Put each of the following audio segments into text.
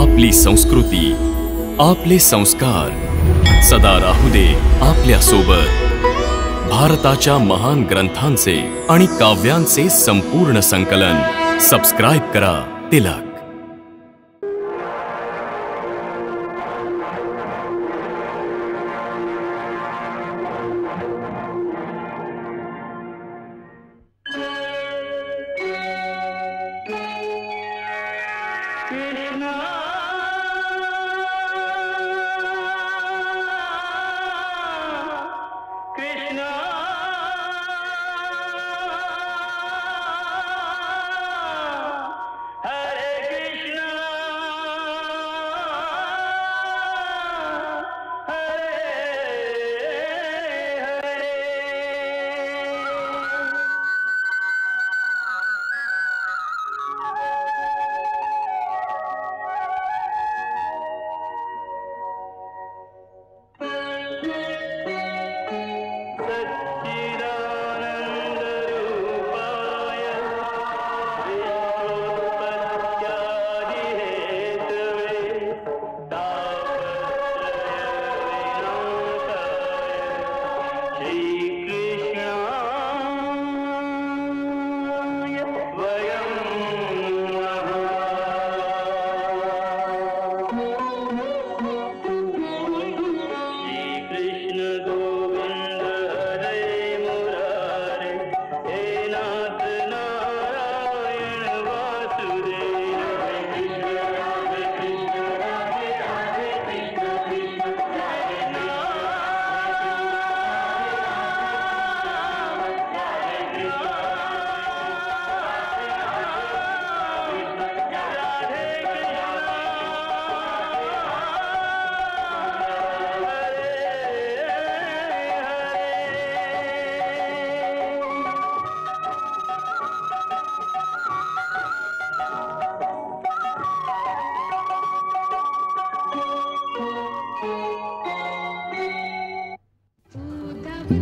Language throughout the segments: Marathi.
आपली संस्कृती, आपले संस्कार सदा राहू दे आपल्या सोबत। भारताच्या महान ग्रंथांचे आणि काव्यांचे संपूर्ण संकलन सबस्क्राइब करा तिलक।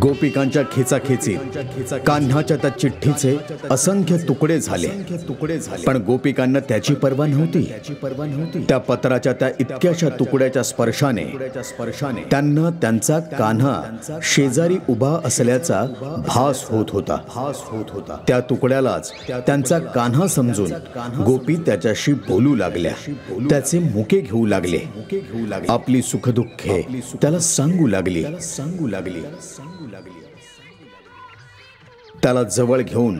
गोपिकांच्या खेचाखेचीत कान्हाच्या त्या चिठ्ठीचे असंख्य तुकडे झाले, पण गोपिकांना त्याची पर्वा नव्हती। त्या पत्राच्या त्या इतक्याशा तुकड्याच्या स्पर्शाने त्यांना त्यांचा कान्हा शेजारी उभा असल्याचा भास होत होता। त्या तुकड्यालाच त्यांचा कान्हा समजून गोपी त्याच्याशी बोलू लागल्या, त्याचे मुके घेऊ लागले, आपली सुखदुःखे त्याला सांगू लागली। त्याला जवळ घेऊन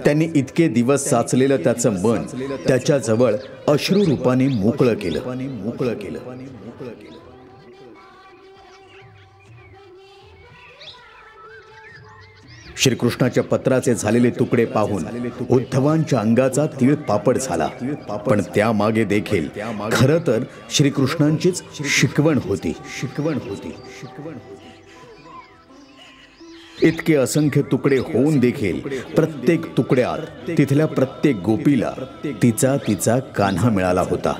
त्यांनी इतके दिवस साचलेलं त्याचं मन त्याच्या जवळ अश्रू रूपाने मोकळं केलं। श्रीकृष्णाच्या पत्राचे झालेले तुकडे पाहून उद्धवांच्या अंगाचा तीळ पापड झाला, पण त्यामागे देखील खरं तर श्रीकृष्णांचीच शिकवण होती। इतके असंख्य तुकडे होऊन देखील प्रत्येक तुकड्यात तिथल्या प्रत्येक गोपीला तिचा कान्हा मिळाला होता।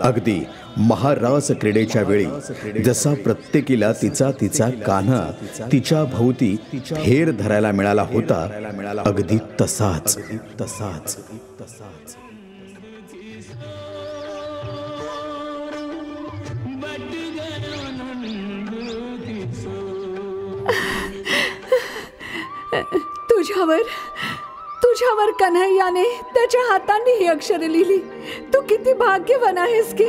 अगदी महारास क्रीडेच्या वेळी जसा प्रत्येकीला तिचा कान्हा तिच्या भोवती फेर धरायला मिळाला होता, अगदी तसाच। तुझ्यावर कन्हैयाने त्याच्या हाताने ही अक्षरे लिहिली। तू किती भाग्यवान आहेस की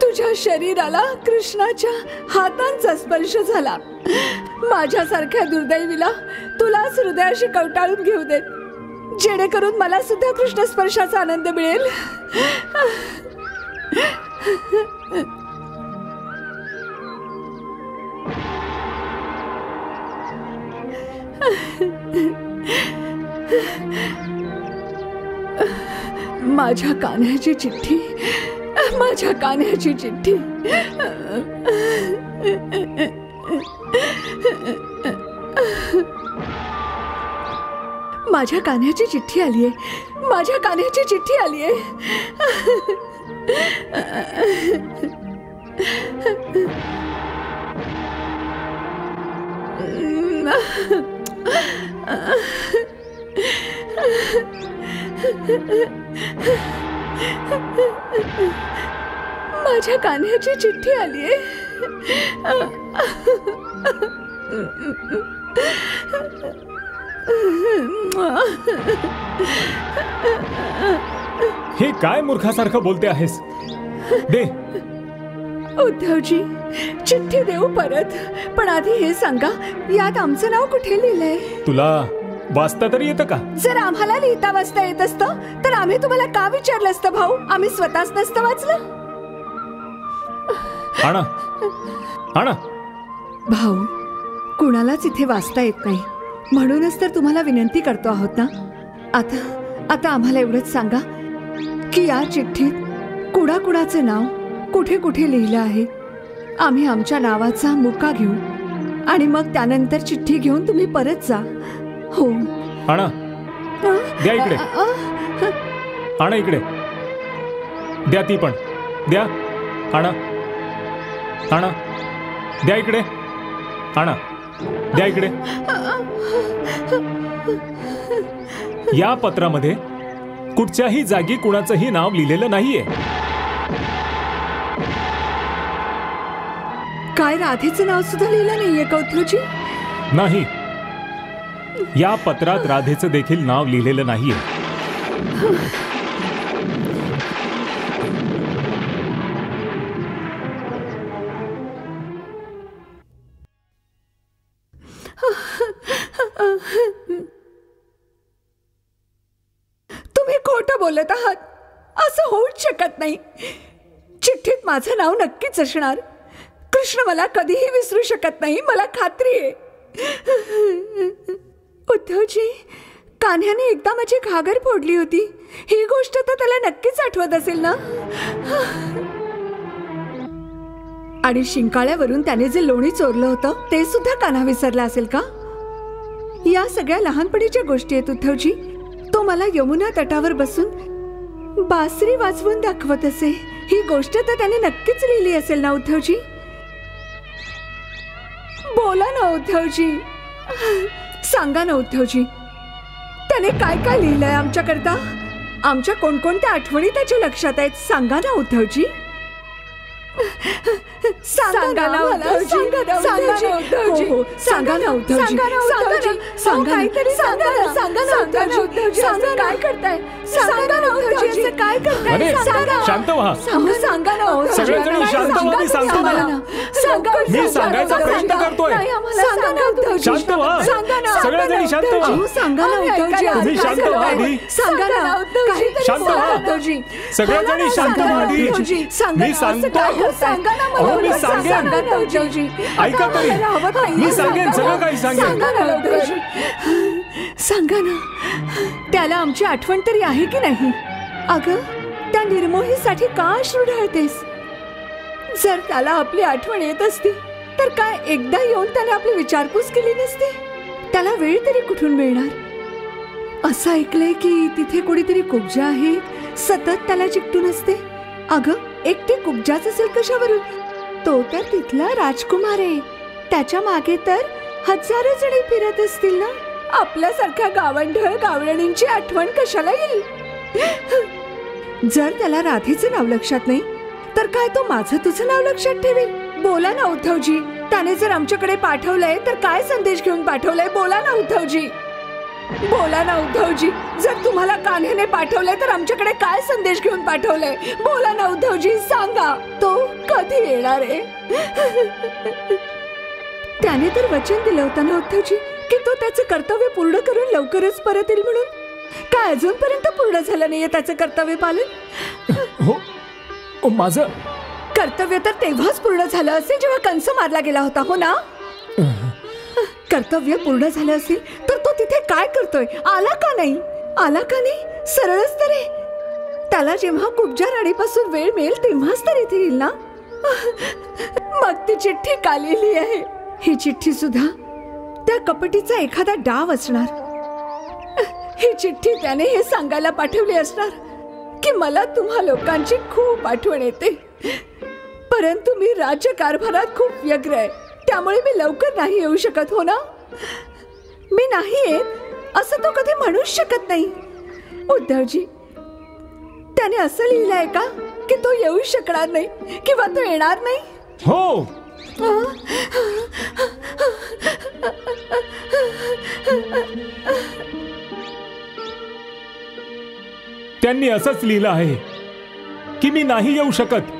तुझ्या शरीराला कृष्णाच्या हातांचा स्पर्श झाला। माझ्यासारख्या दुर्दैवीला तुलाच हृदयाशी कवटाळून घेऊ देत, जेणेकरून मला सुद्धा कृष्ण स्पर्शाचा आनंद मिळेल। माझ्या कान्ह्याची चिठ्ठी, माझ्या कान्ह्याची चिठ्ठी। माझ्या कान्ह्याची चिठ्ठी आलीये, माझ्या कान्ह्याची चिठ्ठी आलीये। माझ्या कान्ह्याची चिठ्ठी आलीये. हे काय मूर्खासारखं बोलते आहेस? दे. उद्धवजी, चिठ्ठी देऊ परत, पण आधी हे सांगा, यात आमचं नाव कुठे लिहिलंय? तुला वाचता तरी येतं का? जर आम्हाला लिहिता वाचता येत असतं तर आम्ही तुम्हाला का विचारलं असतं भाऊ? आम्ही स्वतःच नसतं वाचलं? आणा आणा. भाऊ, कुणालाच इथे वाचता येत नाही, म्हणूनच तर तुम्हाला विनंती करतो आहोत ना. आता आम्हाला एवढंच सांगा की या चिठ्ठीत कुणाकुणाचं नाव कुठे कुठे लिहिलं आहे. आम्ही आमच्या नावाचा मुका घेऊ आणि मग त्यानंतर चिठ्ठी घेऊन तुम्ही परत जा. हो. आणा. द्या इकडे. आणा इकडे. द्या ती पण. द्या. आणा आणा. द्या इकडे. आणा. द्या इकडे. या पत्रामध्ये कुठच्याही जागी कुणाचंही नाव लिहिलेलं नाहीये. काय राधेचं नाव सुद्धा लिहिलं नाहीये का उद्धवजी? नाही, या पत्रात राधेचं देखील नाव लिहिलेलं नाहीये. तुम्ही खोटं बोलत आहात. असं होऊच शकत नाही. चिठ्ठीत माझं नाव नक्कीच असणार. कृष्ण मला कधीही विसरू शकत नाही, मला खात्री आहे. उद्धवजी, कान्ह्याने एकदा माझी घागर फोडली होती. ही गोष्ट तर त्याला नक्कीच आठवत असेल ना. आणि शिंकाळ्यावरून त्याने जे लोणी चोरलं होतं ते सुद्धा कान्हा विसरला असेल का? या सगळ्या लहानपणीच्या गोष्टी आहेत उद्धवजी. तो मला यमुना तटावर बसून बासरी वाजवून दाखवत असे. ही गोष्ट तर त्याने नक्कीच लिहिली असेल ना उद्धवजी? बोला ना उद्धवजी, सांगा ना उद्धवजी, त्याने काय काय लिहिलंय आमच्याकरता? आमच्या कोणकोणत्या आठवणी त्याच्या लक्षात आहेत? सांगा ना उद्धवजी. सांगा ना उद्धवजी, सांगा ना उद्धवजी, सांगा ना उद्धवजी, सांगा काहीतरी सांगा ना, सांगा ना उद्धवजी, सांगा काय करताय? सांगा ना उद्धवजी, असं काय करताय? सांगा. शांत व्हा. सांगा ना. सगळेजण शांत व्हा. मी सांगतो ना. मी सांगायचा प्रयत्न करतोय. सांगा ना उद्धवजी. शांत व्हा. सगळेजण शांत व्हा. सांगा ना उद्धवजी. तुम्ही शांत व्हा आधी. सांगा ना उद्धवजी. शांत व्हा उद्धवजी. सगळेजण शांत व्हा आधी. मी सांगतो. सांगा ना मला. मी सांगेन. सांगा ना उद्धवजी. ऐका तरी. मी सांगेन, सगळं काही सांगेन. सांगा ना उद्धवजी. सांगा ना. त्याला आमची आठवण तरी आहे की नाही? अगं, त्या निर्मोहीसाठी का अश्रू ढाळतेस? जर त्याला आपली आठवण येत असती तर काय एकदा येऊन त्याने आपली विचारपूस केली नसती? त्याला वेळ तरी कुठून मिळणार? असं ऐकलंय की तिथे कोणीतरी कुब्जा आहे, सतत त्याला चिकटून असते. अगं, एकटी कुब्जाच असेल कशावरून? तो तर तिथला राजकुमार आहे. त्याच्या मागे तर हजारो जणी फिरत असतील ना. आपल्यासारख्या गावंढळ गावळणींची आठवण कशाला येईल? जर त्याला राधेचं नाव लक्षात नाही तर काय तो माझं तुझं नाव लक्षात ठेवेल? बोला ना उद्धवजी, त्याने जर आमच्याकडे पाठवलंय तर काय संदेश घेऊन पाठवलंय? बोला ना उद्धवजी. बोला ना उद्धवजी, जर तुम्हाला कान्ह्याने पाठवलंय तर आमच्याकडे काय संदेश घेऊन पाठवलंय? बोला ना उद्धवजी, सांगा. तो कधी येणार आहे? त्याने तर वचन दिलं होतं ना उद्धवजी की तो त्याचं कर्तव्य पूर्ण करून लवकरच परत येईल म्हणून. काय अजूनपर्यंत पूर्ण झालं नाहीये त्याचं कर्तव्य पालन? हो, माझं कर्तव्य तर तेव्हाच पूर्ण झालं असेल जेव्हा कंस मारला गेला होता, हो ना? कर्तव्य पूर्ण झालं असेल तर तो तिथे काय करतोय? आला का नाही? आला का नाही? सरळच तर आहे. त्याला जेव्हा कुब्जा राणीपासून वेळ मिळेल तेव्हाच तर इथे येईल ना. मग ती चिठ्ठी का लिहिली आहे? ही चिठ्ठी सुद्धा त्या कपटीचा एखादा डाव असणार. ही चिठ्ठी त्याने हे सांगायला पाठवली असणार की मला तुम्हा लोकांची खूप आठवण येते, परंतु मी राज्यकारभारात खूप व्यग्र आहे, त्यामुळे मी लवकर नाही येऊ शकत, हो ना? मी नाही येत असं तो कधी म्हणूच शकत नाही. उद्धवजी, त्याने असं लिहिलंय का की तो येऊ शकणार नाही किंवा तो येणार नाही? हो, त्यांनी असंच लिहिलं आहे की मी नाही येऊ शकत,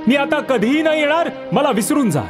मी आता कधीही नाही येणार, मला विसरून जा.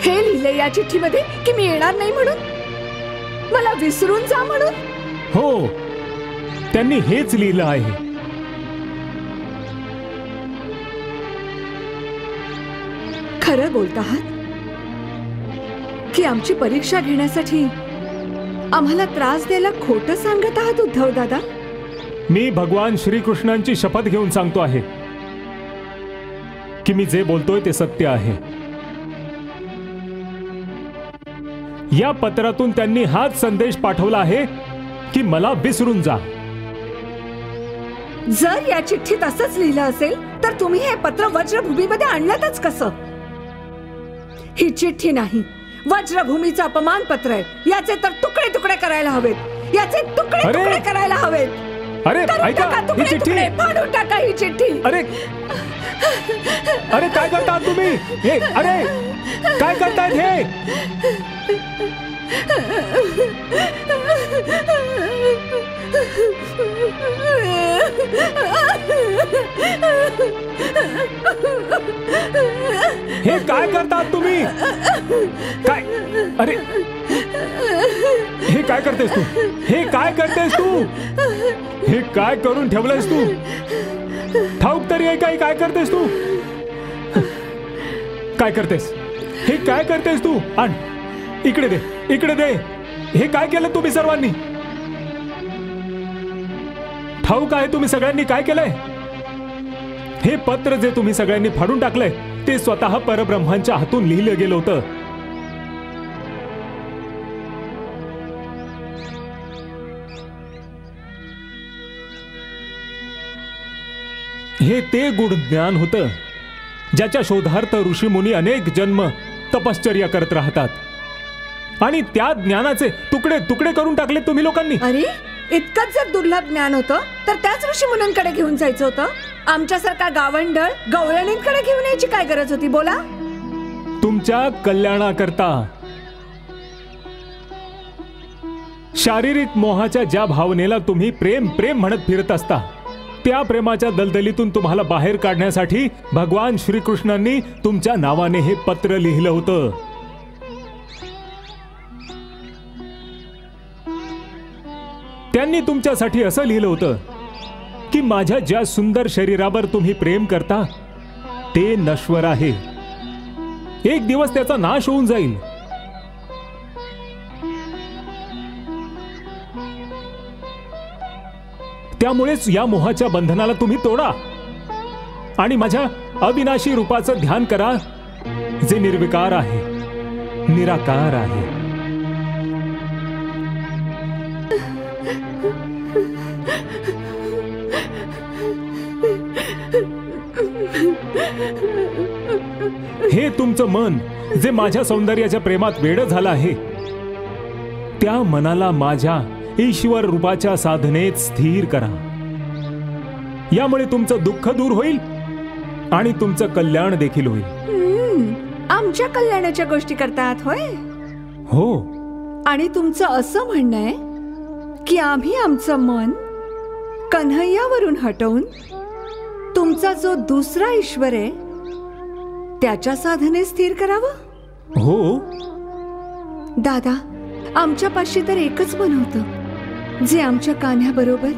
हे लिहिले या चिठ्ठीमध्ये की मी येणार नाही म्हणून, मला विसरून जा म्हणून? हो, त्यांनी हेच लिहिलं आहे. खरं बोलत आहात की आमची परीक्षा घेण्यासाठी आम्हाला त्रास द्यायला खोटं सांगत आहात उद्धव दादा? मी भगवान श्रीकृष्णांची शपथ घेऊन सांगतो आहे की मी जे बोलतोय ते सत्य आहे. या पत्रातून त्यांनी हाच संदेश पाठवला आहे की मला विसरून जा. जर या चिठ्ठीत असंच लिहिलं असेल तर तुम्ही हे पत्र वज्रभूमीमध्ये आणलंच कसं? ही चिठ्ठी नाही, वज्रभूमीचं अपमान पत्र आहे. याचे तर तुकडे तुकडे करायला हवेत, याचे तुकडे तुकडे करायला हवेत. अरे ऐका, ही चिठ्ठी फाडून टाका ही चिठ्ठी. अरे अरे काय करता तुम्ही? हे अरे काय करतायत हे? हे काय करतात तुम्ही? काय? अरे हे काय करतेस तू? हे काय करतेस तू? हे काय करून ठेवलंयस तू? ठाऊक तरी आहे काय करतेस तू? काय करतेस? हे काय करतेस तू? आण इकडे दे, इकडे दे. हे काय केलं तुम्ही सर्वांनी? ठाऊक आहे तुम्ही सगळ्यांनी काय केलंय? हे पत्र जे तुम्ही सगळ्यांनी फाडून टाकलंय ते स्वतः परब्रह्मांच्या हातून लिहिलं गेलं होतं. हे ते गुढ ज्ञान होतं ज्याच्या शोधार्थ ऋषीमुनी अनेक जन्म तपश्चर्या करत राहतात, आणि त्या ज्ञानाचे तुकडे तुकडे करून टाकले तुम्ही लोकांनी. अरे इतकंच जर दुर्लभ ज्ञान होतं तर त्याच ऋषीमुनींकडे घेऊन जायचं होतं. आमच्यासारखा गावंढळ गवळणींकडे घेऊन यायची काय गरज होती? बोला. तुमच्या कल्याणाकरता शारीरिक मोहाच्या ज्या भावनेला तुम्ही प्रेम प्रेम म्हणत फिरत असता, त्या प्रेमाच्या दलदलीतून तुम्हाला बाहेर काढण्यासाठी भगवान श्रीकृष्णांनी तुमच्या नावाने हे पत्र लिहिलं होतं. त्यांनी तुमच्यासाठी असं लिहिलं होतं की माझ्या ज्या सुंदर शरीरावर तुम्ही प्रेम करता ते नश्वर आहे, एक दिवस त्याचा नाश होऊन जाईल. त्यामुळेच या मोहाच्या बंधनाला तुम्ही तोडा आणि माझ्या अविनाशी रूपाचं ध्यान करा, जे निर्विकार आहे, निराकार आहे. हे तुमचं मन जे माझ्या सौंदर्याच्या प्रेमात वेड झालं आहे, त्या मनाला माझ्या ईश्वर रूपाच्या साधनेत स्थिर करा. यामुळे तुमचं दुःख दूर होईल आणि तुमचं कल्याण देखील होईल. आमच्या कल्याणाच्या गोष्टी करतात होय? हो. आणि तुमचं असं म्हणणं आहे की आम्ही आमचं मन कन्हैयावरून हटवून तुमचा जो दुसरा ईश्वर आहे त्याच्या साधने स्थिर करावं? हो दादा, आमच्या पाशी तर एकच मन होतं जे आमच्या कान्ह्याबरोबर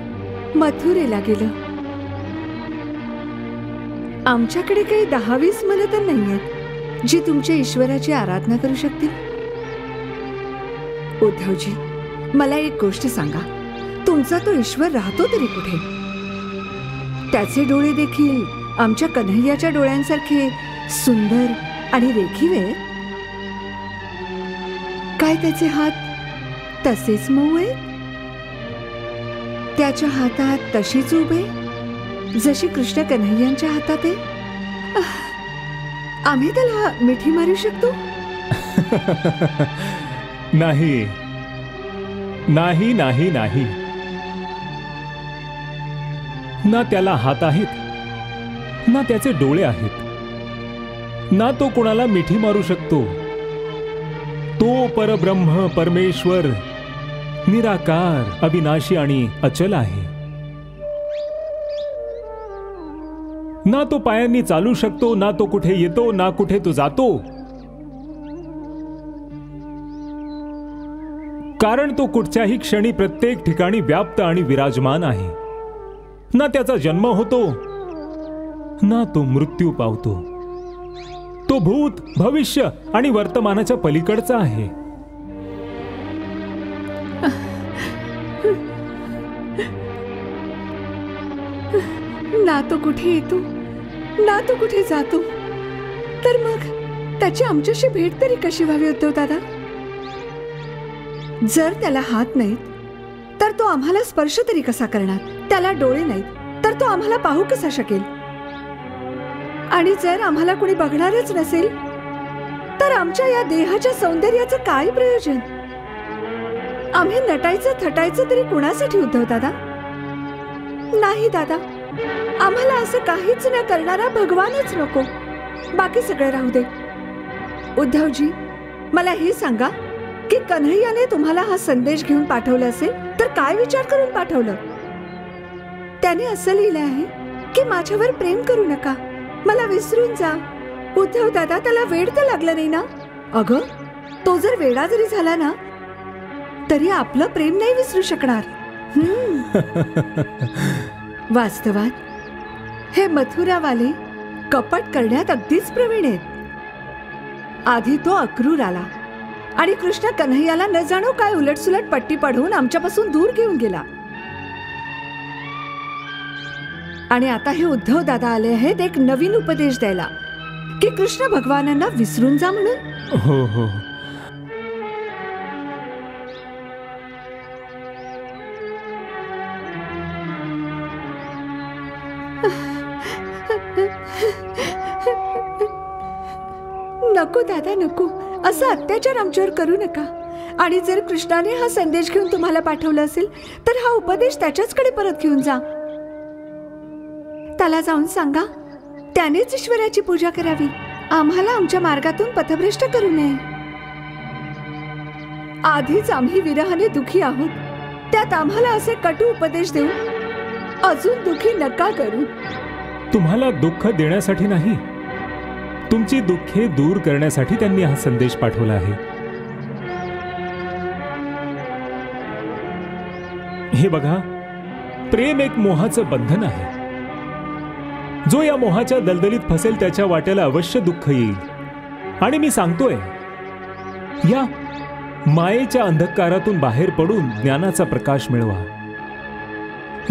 मथुरेला गेलं. आमच्याकडे काही 10-20 मनं तर नाहीयेत जी तुमच्या ईश्वराची आराधना करू शकतील. उद्धवजी, मला एक गोष्ट सांगा, तुमचा तो ईश्वर राहतो तरी कुठे? त्याचे डोळे देखील आमच्या कन्हैयाच्या डोळ्यांसारखे सुंदर आणि रेखीव आहेत? काय त्याचे हात तसेच मऊ आहेत? त्याच्या हातात तशीच उभे जशी कृष्ण कन्हैयांच्या हातात आहे? आम्ही त्याला मिठी मारू शकतो? नाही नाही नाही नाही. ना त्याला हात आहेत, ना त्याचे डोळे आहेत, ना तो कोणाला मिठी मारू शकतो. तो परब्रह्म परमेश्वर निराकार, अविनाशी आणि अचल आहे. ना तो पायांनी चालू शकतो, ना तो कुठे येतो, ना कुठे तो जातो. कारण तो कुठच्याही क्षणी प्रत्येक ठिकाणी व्याप्त आणि विराजमान आहे. ना त्याचा जन्म होतो, ना तो मृत्यू पावतो. तो भूत, भविष्य आणि वर्तमानाच्या पलीकडचा आहे. ना तो कुठे येतो, ना तो कुठे जातो. तर मग त्याची आमच्याशी भेट तरी कशी व्हावी उद्धव दादा? जर त्याला हात नाहीत तर तो आम्हाला स्पर्श तरी कसा करणार? त्याला डोळे नाहीत तर तो आम्हाला पाहू कसा शकेल? आणि जर आम्हाला कोणी बघणारच नसेल तर आमच्या या देहाच्या सौंदर्याचं काय प्रयोजन? आम्ही नटायचं थटायचं तरी कुणासाठी उद्धव दादा? नाही दादा, आम्हाला असं काहीच न करणारा भगवानच नको, बाकी सगळं राहू दे. उद्धवजी, मला हे सांगा की कन्हैयाने तुम्हाला हा संदेश घेऊन पाठवला असेल तर काय विचार करून पाठवलं? त्याने असं लिहिलं आहे की माझ्यावर प्रेम करू नका, मला विसरून जा. उद्धव दादा, त्याला वेड तर लागलं नाही ना? अगं, तो जर वेडा जरी झाला ना तरी आपलं प्रेम नाही विसरू शकणार. वास्तवात हे मथुरावाले कपट करण्यात अगदीच प्रवीण आहेत. आधी तो अक्रूर आला आणि कृष्ण कन्हैयाला न जाणो काय उलटसुलट पट्टी पढवून आमच्यापासून दूर घेऊन गेला. आणि आता हे उद्धव दादा आले आहेत एक नवीन उपदेश द्यायला की कृष्ण भगवानांना विसरून जा म्हणून. हो हो. नको दादा, नको. असा अत्याचार आमच्यावर करू नका. आणि जर कृष्णाने हा संदेश घेऊन तुम्हाला पाठवला असेल तर हा उपदेश त्याच्याचकडे परत घेऊन जा. त्याला जाऊन सांगा त्यानेच ईश्वराची पूजा करावी, आम्हाला आमच्या मार्गातून पथभ्रष्ट करू नये. आधीच आम्ही विरहाने दुखी आहोत, त्यात आम्हाला असे कटू उपदेश देऊ अजून दुखी नका करू. तुम्हाला दुःख देण्यासाठी नाही, तुमची दुःखे दूर करण्यासाठी त्यांनी हा संदेश पाठवला आहे. हे बघा, प्रेम एक मोहाचं बंधन आहे. जो या मोहाच्या दलदलीत फसेल त्याच्या वाट्याला अवश्य दुःख येईल. आणि मी सांगतोय, या मायेच्या अंधकारातून बाहेर पडून ज्ञानाचा प्रकाश मिळवा.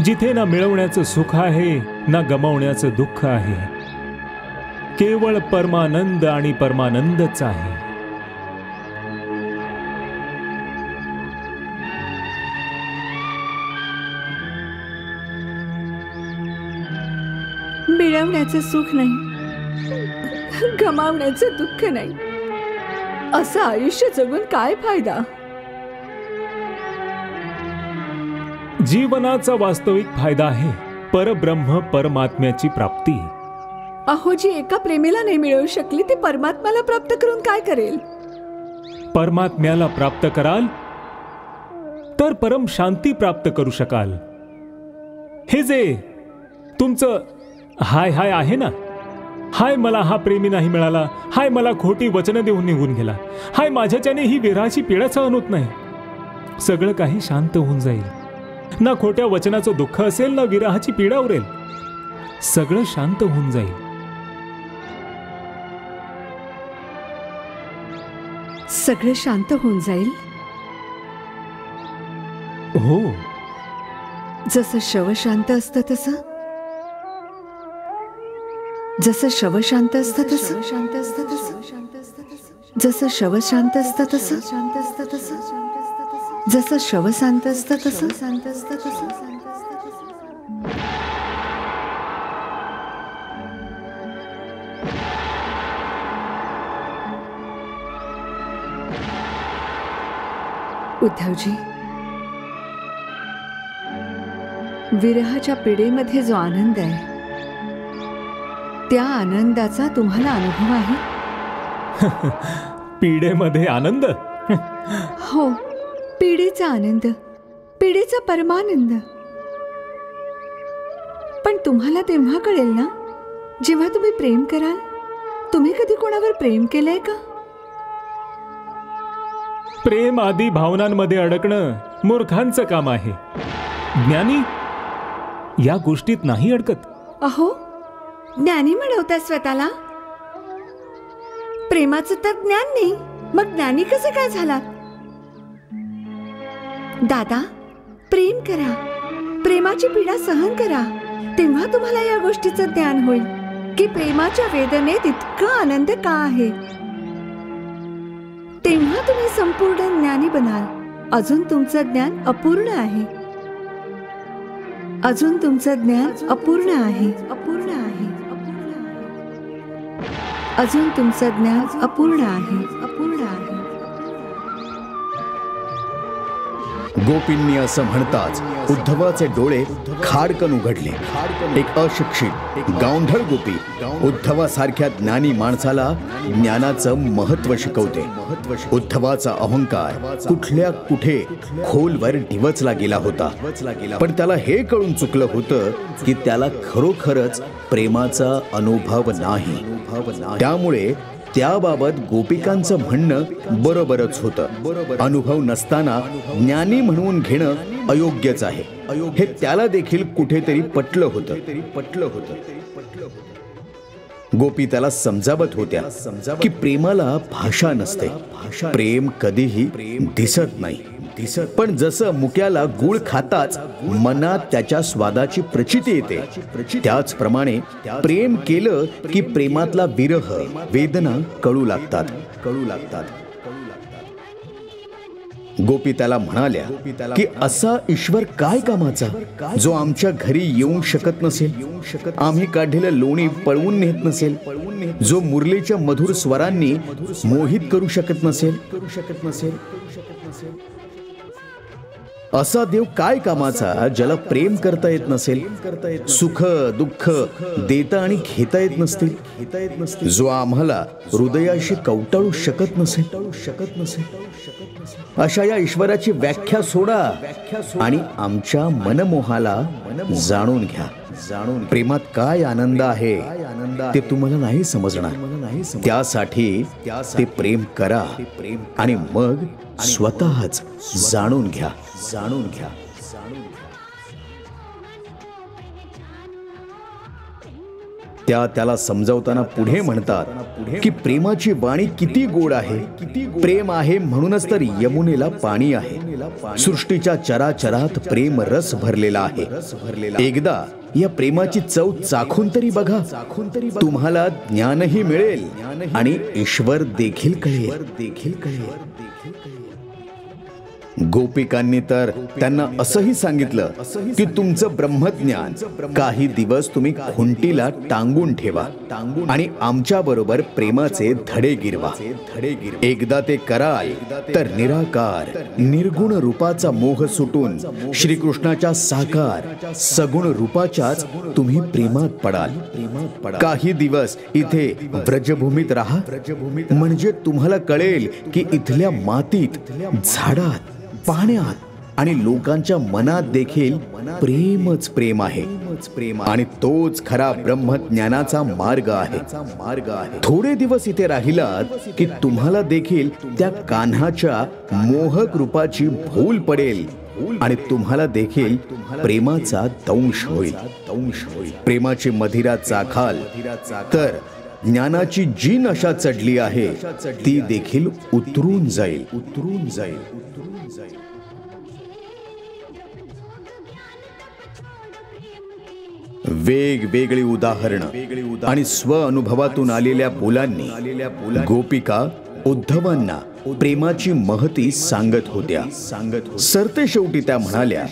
जिथे ना मिळवण्याचं सुख आहे ना गमावण्याचं दुःख आहे, केवळ परमानंद आणि परमानंदच आहे. मिळवण्याचं सुख नाही, गमावण्याचं दुःख नाही, असं आयुष्य जगून काय फायदा? जीवनाचा वास्तविक फायदा आहे परब्रह्म परमात्म्याची प्राप्ती. अहो, जी एका प्रेमीला नाही मिळवू शकली ती परमात्म्याला प्राप्त करून काय करेल? परमात्म्याला प्राप्त कराल तर परम शांती प्राप्त करू शकाल. हे जे तुमचं हाय हाय आहे ना, हाय मला हा प्रेमी नाही मिळाला, हाय मला खोटी वचनं देऊन निघून गेला, हाय माझ्याच्याने ही विरहाची पीडा सहन होत नाही, सगळं काही शांत होऊन जाईल. ना खोट्या वचनाचं दुःख असेल ना विरहाची पीडा उरेल, सगळं शांत होऊन जाईल. सगळं शांत होऊन जाईल. हो. जसं शव शांत असतं तसं, जसं शव शांत असतं तसं, शांत असतं तसं, जसं शव शांत असतं तसं, शांत असतं तसं, जसं शव शांत असतं तसं, शांत असतं तसं. उद्धवजी, विरहाच्या पीडेमध्ये जो आनंद आहे त्या आनंदाचा तुम्हाला अनुभव आहे? पीडेमध्ये आनंद? हो, पीडेचा आनंद, पीडेचा परमानंद. पण तुम्हाला तेव्हा कळेल ना जेव्हा तुम्ही प्रेम कराल. तुम्ही कधी कोणावर प्रेम केलंय का? प्रेम आदी भावनांमध्ये अडकणं मूर्खांचं काम आहे. ज्ञानी या गोष्टीत नाही अडकत. अहो, ज्ञानी म्हणवता स्वतःला? प्रेमाचं तर ज्ञान नाही, मग ज्ञानी कसे काय झाला? दादा, प्रेम करा, प्रेमाची पीडा सहन करा, तेव्हा तुम्हाला या गोष्टीचं ज्ञान होईल की प्रेमाच्या वेदनेत इतका आनंद का आहे. तेव्हा तुम्ही संपूर्ण ज्ञानी बनाल. अजून तुमचं ज्ञान अपूर्ण आहे, अजून तुमचं ज्ञान अपूर्ण आहे, अपूर्ण आहे, अजून तुमचं ज्ञान अपूर्ण आहे, अपूर्ण आहे. गोपींनी असं म्हणताच उद्धवाचे डोळे खाडकन उघडले. एक अशिक्षित गावंढळ गोपी उद्धवासारख्या ज्ञानी माणसाला ज्ञानाचं महत्त्व शिकवते. उद्धवाचा अहंकार कुठल्या कुठे खोलवर डिवचला गेला होता. पण त्याला हे कळून चुकलं होतं की त्याला खरोखरच प्रेमाचा अनुभव नाही. त्यामुळे त्याबाबत गोपिकांचं म्हणणं बरोबरच होतं. अनुभव नसताना ज्ञानी म्हणून घेणं अयोग्यच आहे हे त्याला देखील कुठेतरी पटलं होतं. गोपी त्याला समजावत होत्या की प्रेमाला भाषा नसते. प्रेम कधीही दिसत नाही. पण जसं मुक्याला गुळ खाताच मनात त्याच्या स्वादाची प्रचिती येते, त्याचप्रमाणे प्रेम केलं की प्रेमातला विरह, वेदना कळू लागतात. गोपी त्याला म्हणाल्या की असा ईश्वर काय कामाचा जो आमच्या घरी येऊ शकत नसेल, आम्ही काढलेलं लोणी पळवून नेत नसेल, जो मुरलीच्या मधुर स्वरांनी मोहित करू शकत नसेल. असा देव काय कामाचा ज्याला प्रेम करता येत नसेल, सुख दुःख देता आणि घेता येत नसतील, जो आम्हाला हृदयाशी कवटाळू शकत नसेल. अशा या ईश्वराची व्याख्या सोडा आणि आमच्या मनमोहाला जाणून घ्या. प्रेमात काय आनंद आहे ते तुम्हाला नाही समजणार. त्यासाठी ते प्रेम करा आणि मग स्वतःच जाणून घ्या. त्याला समजावताना पुढे म्हणतात की प्रेमाची वाणी किती गोड आहे. प्रेम आहे म्हणूनच तर यमुनेला पाणी आहे. सृष्टीच्या चराचरात प्रेम रस भरलेला आहे. एकदा या प्रेमाची चव चाखून तरी बघा, तुम्हाला ज्ञानही मिळेल आणि ईश्वर देखील कळेल. गोपिकांनी तर त्यांना असंही सांगितलं की तुमचं ब्रह्मज्ञान काही दिवस तुम्ही खुंटीला टांगून ठेवा आणि आमच्या बरोबर प्रेमाचे धडे गिरवा. एकदा ते कराल तर निराकार निर्गुण रूपाचा मोह सुटून श्रीकृष्णाच्या साकार सगुण रूपाच्याच तुम्ही प्रेमात पडाल. काही दिवस इथे व्रजभूमीत राहा, म्हणजे तुम्हाला कळेल की इथल्या मातीत, झाडात, पाण्यात आणि लोकांच्या मनात देखील प्रेमच प्रेम आहे आणि तोच खरा ब्रह्मज्ञानाचा मार्ग आहे. थोडे दिवस इथे राहिलात की तुम्हाला देखील त्या कान्हाच्या मोहक रूपाची भूल पडेल आणि तुम्हाला देखील प्रेमाचा दंश होईल. प्रेमाची मदिरा चाखाल तर ज्ञानाची जी नशा चढली आहे ती देखील उतरून जाईल, उतरून जाईल, उतरून जाईल. वेगवेगळी उदाहरणं आणि स्व अनुभवातून आलेल्या बोलांनी गोपिका उद्धवांना प्रेमाची महती सांगत होत्या. सरतेशेवटी त्या म्हणाल्या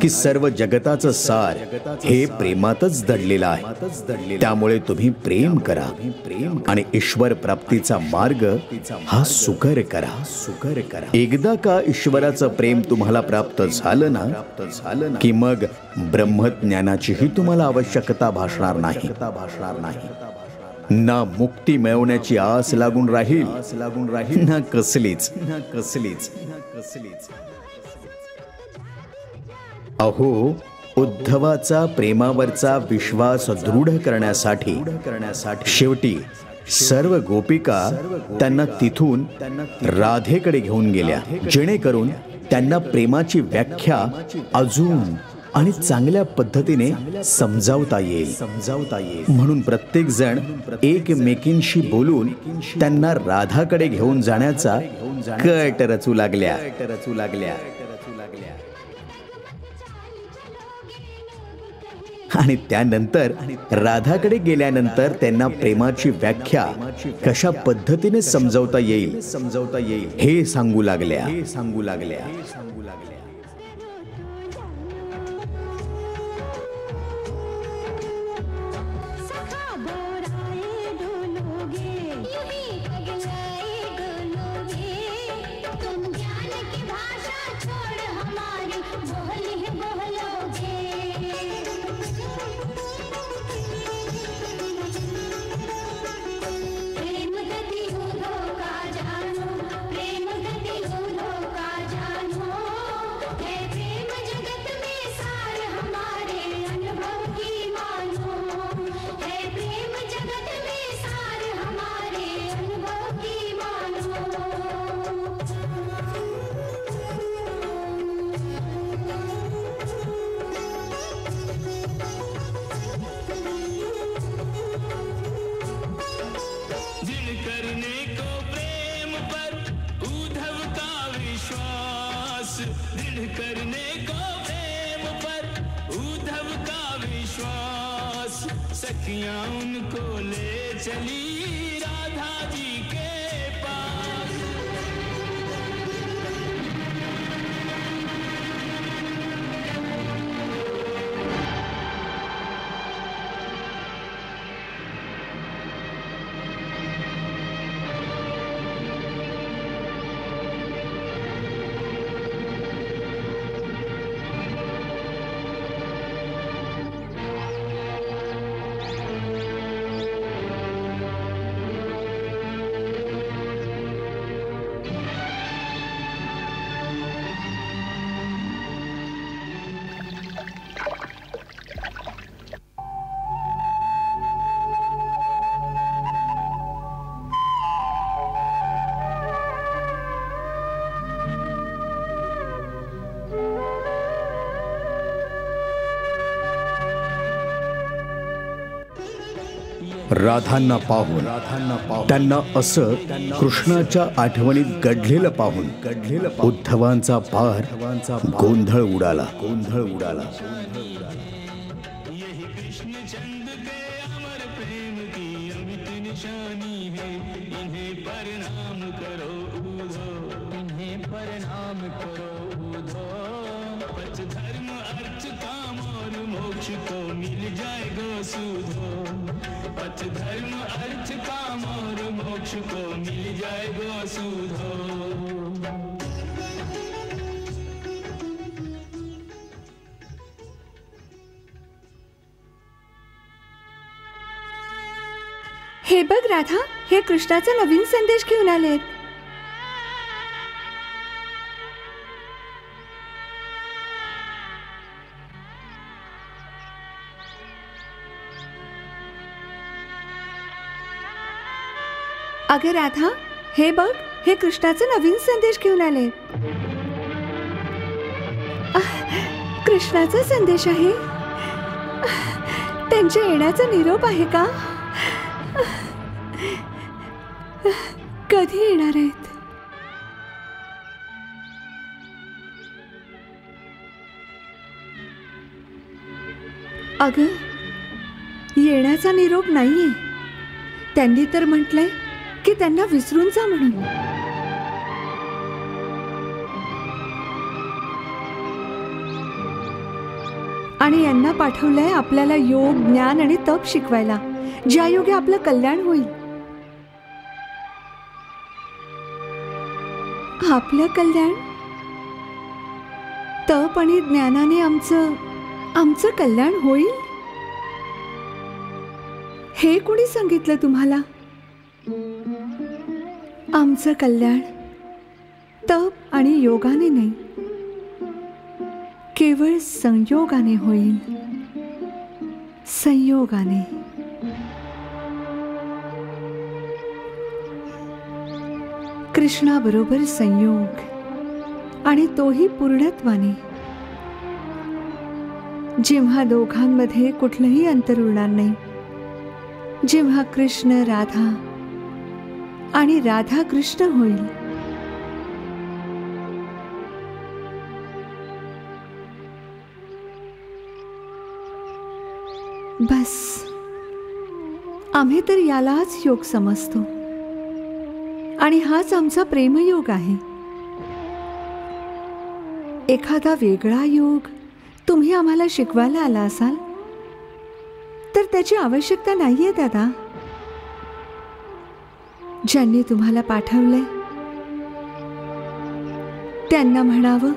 की सर्व जगताचं सार हे प्रेमातच दडलेलं आहे. त्यामुळे तुम्ही प्रेम करा आणि ईश्वर प्राप्तीचा मार्ग हा सुकर करा, सुकर करा. एकदा का ईश्वराचं प्रेम तुम्हाला प्राप्त झालं ना की मग ब्रह्मज्ञानाचीही तुम्हाला आवश्यकता भासणार नाही. ना मुक्ती मिळवण्याची आस लागून राहील ना कसलीच. अहो, उद्धवाचा प्रेमावरचा विश्वास दृढ करण्यासाठी शेवटी सर्व गोपिका त्यांना तिथून राधेकडे घेऊन गेल्या, जेणेकरून त्यांना प्रेमाची व्याख्या अजून आणि चांगल्या पद्धतीने समजावता येईल. म्हणून प्रत्येक जण एकमेकींशी बोलून त्यांना राधाकडे घेऊन जाण्याचा कट रचू लागल्या. आणि त्यानंतर राधाकडे गेल्यानंतर त्यांना प्रेमाची व्याख्या कशा पद्धतीने समजावता येईल हे सांगू लागल्या. सखियां उनको ले चली राधा जी के पास. राधांना पाहून त्यांना असं कृष्णाच्या आठवणीत गढलेलं पाहून उद्धवांचा पार गोंधळ उडाला. धर्म अर्थ काम और मोक्ष को मिल जाएगा सुधो. हे बघ राधा, हे कृष्णाचा नवीन संदेश घेऊन आलेत. अगं राधा, हे बघ, हे कृष्णाचा नवीन संदेश घेऊन आले. कृष्णाचा संदेश आहे. त्यांच्या येण्याचा निरोप आहे का? कधी येणार आहेत? अगं, येण्याचा निरोप नाहीये. त्यांनी तर म्हटलंय की त्यांना विसरून जा म्हणून. आणि यांना पाठवलंय आपल्याला योग, ज्ञान आणि तप शिकवायला, ज्या योगे आपलं कल्याण होईल. आपलं कल्याण? तप आणि ज्ञानाने आमचं कल्याण होईल? हे कोणी सांगितलं तुम्हाला? आमचं कल्याण तप आणि योगाने नाही, केवळ संयोगाने होईल. संयोगाने. कृष्णाबरोबर संयोग, आणि तोही पूर्णत्वाने. जेव्हा दोघांमध्ये कुठलंही अंतर उरणार नाही, जेव्हा कृष्ण राधा आणि राधा कृष्ण होईल. बस, आम्ही तर यालाच योग समजतो, आणि हाच आमचा प्रेमयोग आहे. एखादा वेगळा योग तुम्ही आम्हाला शिकवायला आला असाल तर त्याची आवश्यकता नाहीये दादा. ज्यांनी तुम्हाला पाठवलंय त्यांना म्हणावं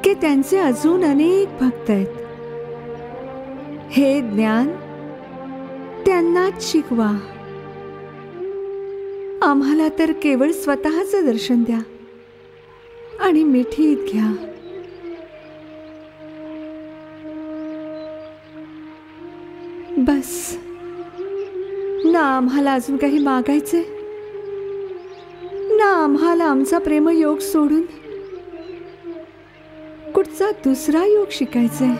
की त्यांचे अजून अनेक भक्त आहेत. हे ज्ञान त्यांनाच शिकवा. आम्हाला तर केवळ स्वतःचं दर्शन द्या आणि मिठीत घ्या. बस, ना आम्हाला अजून काही मागायचे, ना आम्हाला आमचा प्रेमयोग सोडून कुठचा दुसरा योग शिकायचाय.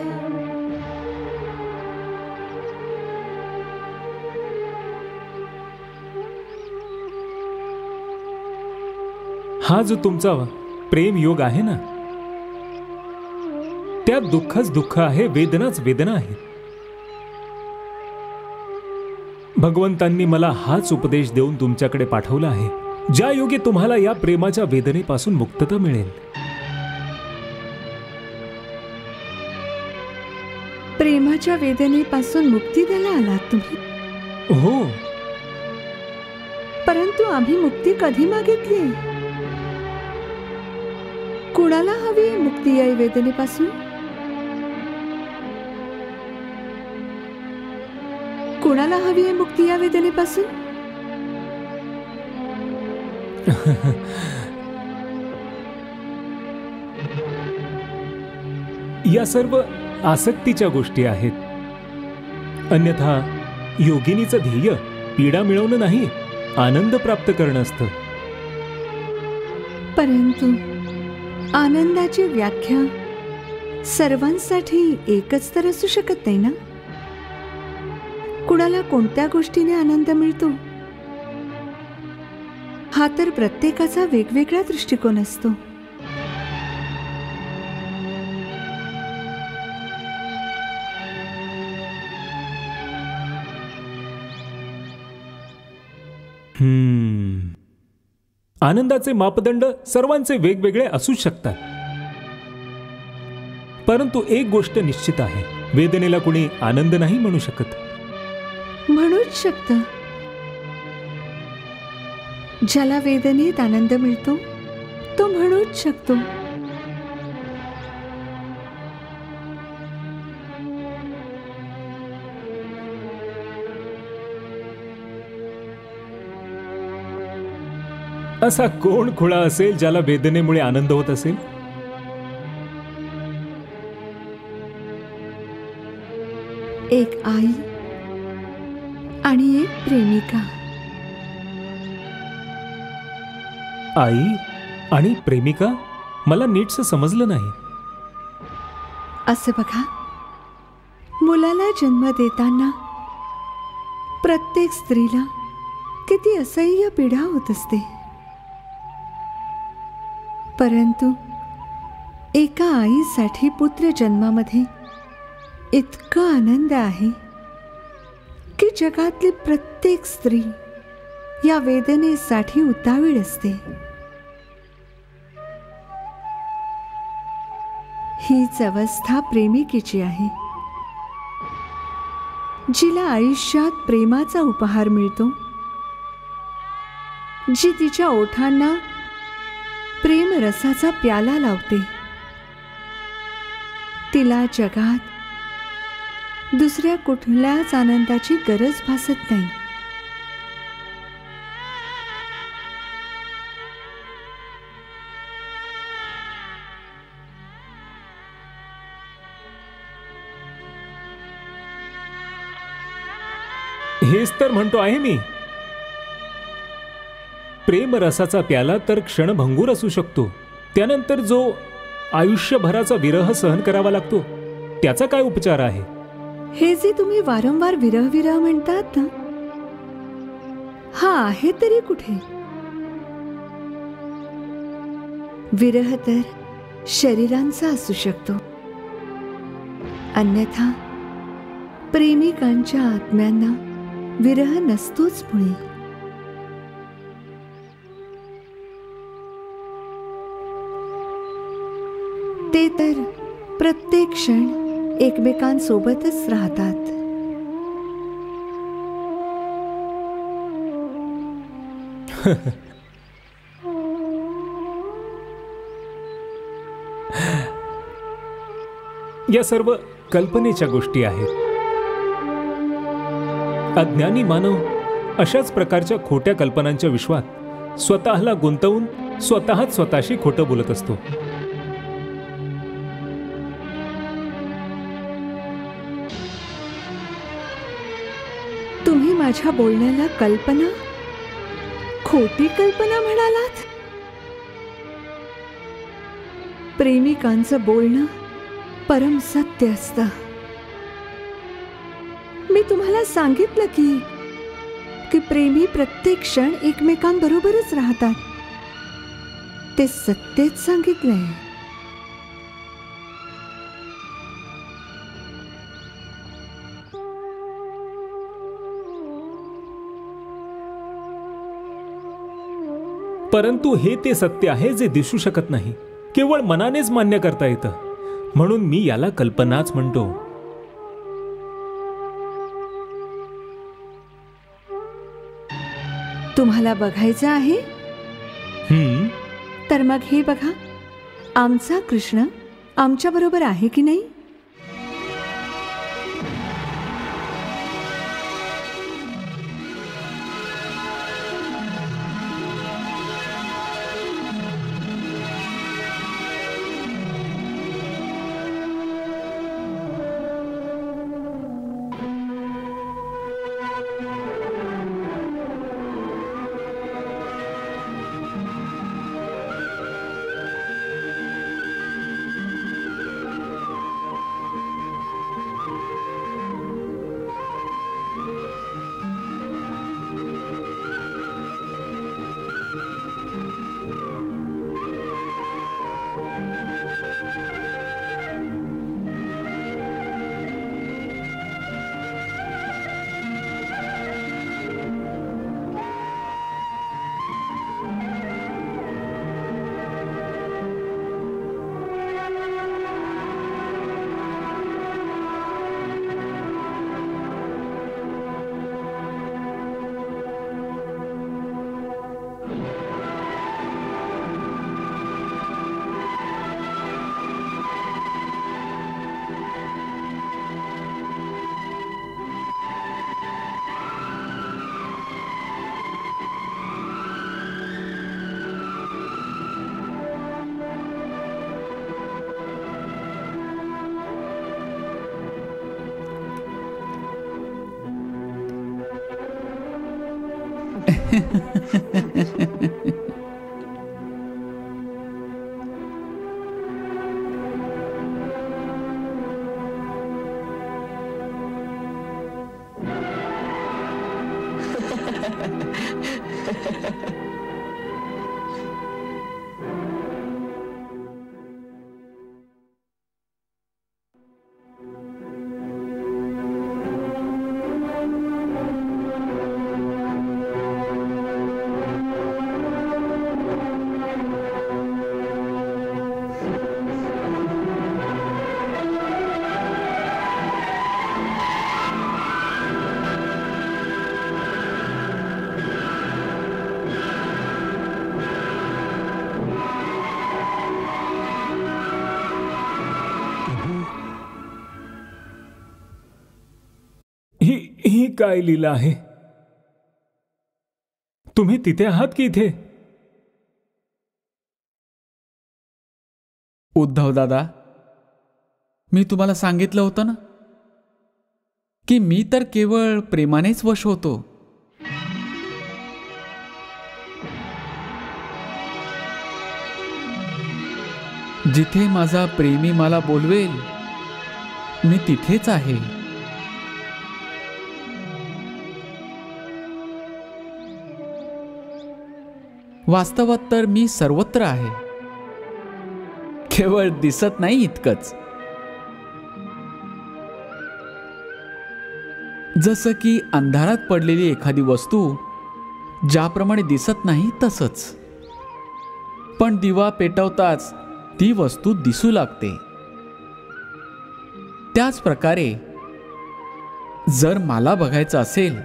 हा जो तुमचा प्रेम योग आहे ना, त्यात दुःखच दुःख आहे, वेदनाच वेदना आहे. भगवंतांनी मला हाच उपदेश देऊन तुमच्याकडे पाठवला आहे, ज्या योगे तुम्हाला या प्रेमाच्या वेदनेपासून मुक्तता मिळेल. प्रेमाच्या वेदनेपासून मुक्ती द्यायला आलात तुम्ही? हो. परंतु आम्ही मुक्ती कधी मागितली? कुणाला हवी मुक्ती या वेदनेपासून? कुणाला हवी आहे मुक्ती या वेदनेपासून? या सर्व आसक्तीच्या गोष्टी आहेत. अन्यथा योगिनीचं ध्येय पीडा मिळवणं नाही, आनंद प्राप्त करणं असतं. परंतु आनंदाची व्याख्या सर्वांसाठी एकच तर असू शकत नाही ना. कुणाला कोणत्या गोष्टीने आनंद मिळतो हा तर प्रत्येकाचा वेगवेगळा दृष्टिकोन असतो. आनंदाचे मापदंड सर्वांचे वेगवेगळे असू शकतात. परंतु एक गोष्ट निश्चित आहे, वेदनेला कोणी आनंद नाही म्हणू शकत. म्हणूच शकतं. ज्याला वेदनेत आनंद मिळतो तो म्हणूच शकतो. असा कोण खुळा असेल ज्याला वेदनेमुळे आनंद होत असेल? एक आई आणि एक प्रेमिका. आई आणि प्रेमिका? मला नीटसं समजलं नाही. असं बघा, मुलाला जन्म देताना प्रत्येक स्त्रीला किती असह्य पीडा होत असते, परंतु एका आईसाठी पुत्र जन्मामध्ये इतका आनंद आहे की जगातली प्रत्येक स्त्री या वेदनेसाठी उतावीळ असते. हीच अवस्था प्रेमिकेची आहे, जिला आयुष्यात प्रेमाचा उपहार मिळतो, जी तिच्या ओठांना प्रेम रसाचा प्याला लावते. तिला जगात दुसऱ्या कुठल्याच आनंदाची गरज भासत नाही. हेच तर म्हणतो आहे मी. प्रेम रसाचा प्याला तर क्षणभंगूर असू शकतो, त्यानंतर जो आयुष्यभराचा विरह सहन करावा लागतो त्याचा काय उपचार आहे? हे जे तुम्ही वारंवार विरह विरह म्हणतात ना, हा आहे तरी कुठे? विरह तर शरीरांचा असू शकतो, अन्यथा प्रेमिकांच्या आत्म्यांना विरह नसतोच मुळी. ते तर प्रत्येक क्षण एकमेकांसोबतच राहतात. या सर्व कल्पनेच्या गोष्टी आहेत. अज्ञानी मानव अशाच प्रकारच्या खोट्या कल्पनांच्या विश्वात स्वतःला गुंतवून स्वतःच स्वतःशी खोटं बोलत असतो. तुम्ही माझ्या बोलण्याला कल्पना, खोटी कल्पना म्हणालात? प्रेमिकांचं बोलणं परम सत्य असतं. मी तुम्हाला सांगितलं की प्रेमी प्रत्येक क्षण एकमेकांबरोबरच राहतात. ते सत्यच सांगितलंय. परंतु हे ते सत्य आहे जे दिसू शकत नाही, केवळ मनानेच मान्य करता येतं. म्हणून मी याला कल्पनाच म्हणतो. तुम्हाला बघायचं आहे? तर मग हे बघा, आमचा कृष्ण आमच्या बरोबर आहे की नाही? ही काय लीला आहे? तुम्ही तिथे आहात की इथे? उद्धव दादा, मी तुम्हाला सांगितलं होतं ना की मी तर केवळ प्रेमानेच वश होतो. जिथे माझा प्रेमी मला बोलवेल मी तिथेच आहे. वास्तवात तर मी सर्वत्र आहे, केवळ दिसत नाही इतकंच. जसं की अंधारात पडलेली एखादी वस्तू ज्याप्रमाणे दिसत नाही तसंच, पण दिवा पेटवताच ती वस्तू दिसू लागते. त्याच प्रकारे जर मला बघायचं असेल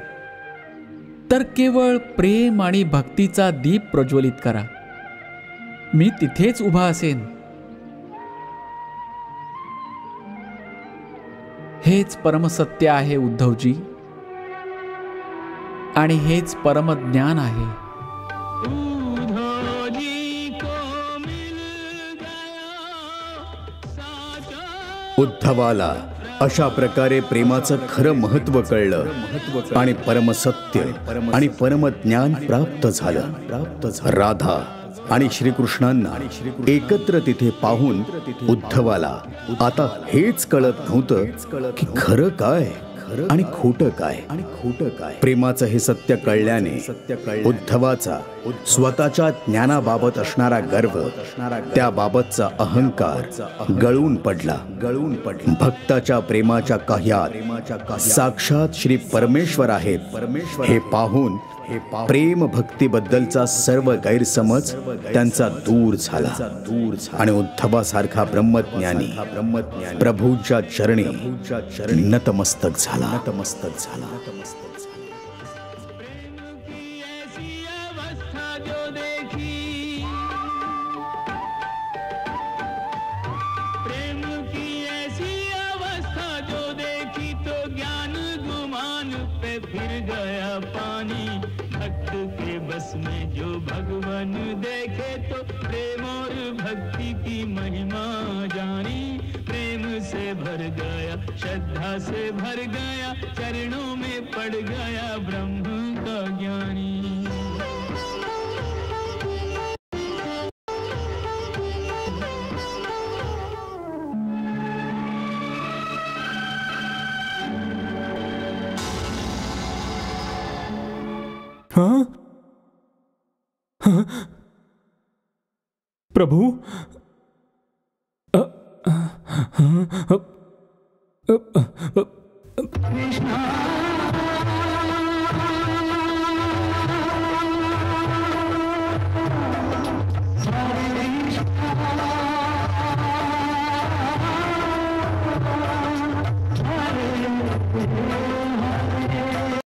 तर केवळ प्रेम आणि भक्तीचा दीप प्रज्वलित करा. मी तिथेच उभा असेन. हेच परमसत्य आहे उद्धवजी, आणि हेच परमज्ञान आहे. उद्धवाला अशा प्रकारे प्रेमाचं खरं महत्व कळलं आणि परमसत्य आणि परमज्ञान प्राप्त झालं. राधा आणि श्रीकृष्णांना एकत्र तिथे पाहून उद्धवाला आता हेच कळत नव्हतं की खरं काय आणि खोटं काय. प्रेमाचं हे सत्य कळल्याने उद्धवाचा स्वतःच्या ज्ञानाबाबत असणारा गर्व, त्याबाबतचा अहंकार गळून पडला. भक्ताच्या प्रेमाच्या कह्यात साक्षात श्री परमेश्वर आहेत हे पाहून प्रेम भक्तीबद्दलचा सर्व गैरसमज त्यांचा दूर झाला आणि उद्धवासारखा ब्रह्मज्ञानी प्रभूच्या चरणी नतमस्तक झाला. में जो भगवान देखे तो प्रेम और भक्ति की महिमा जानी. प्रेम से भर गया, श्रद्धा से भर गया, चरणों में पड़ गया ब्रह्म का ज्ञानी. हाँ? प्रभु, कृष्णा